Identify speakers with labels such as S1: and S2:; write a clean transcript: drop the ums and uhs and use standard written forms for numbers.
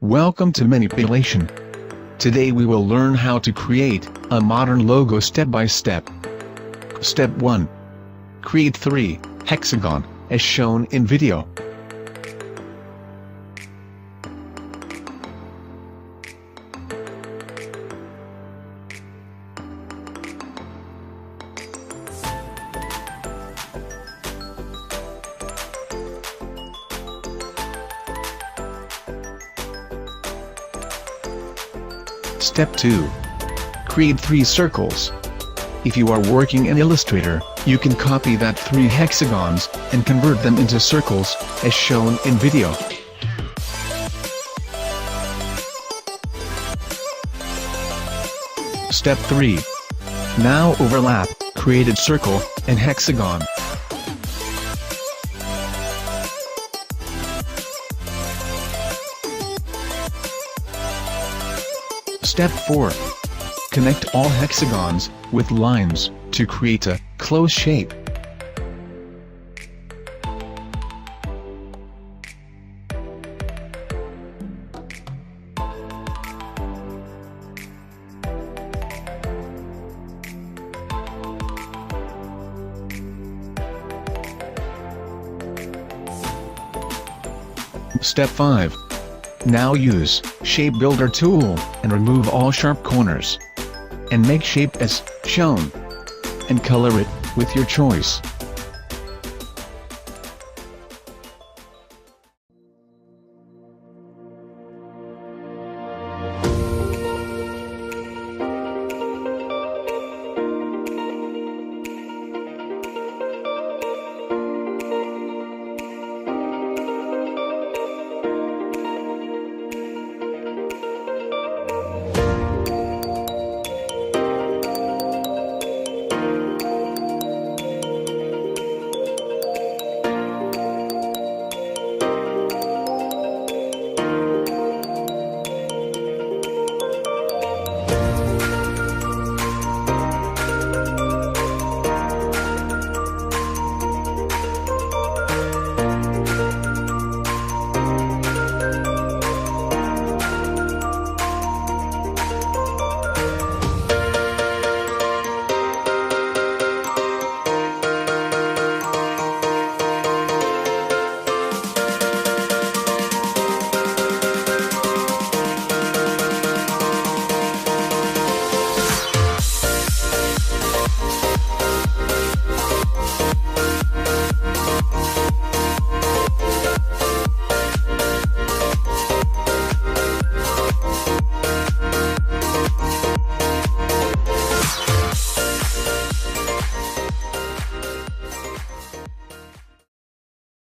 S1: Welcome to Manipulation. Today we will learn how to create a modern logo step by step. Step 1. Create 3 hexagon, as shown in video. Step 2. Create 3 circles. If you are working in Illustrator, you can copy that 3 hexagons, and convert them into circles, as shown in video. Step 3. Now overlap created circle and hexagon. Step 4. Connect all hexagons with lines to create a close shape. Step 5. Now use Shape Builder tool and remove all sharp corners. And make shape as shown. And color it with your choice.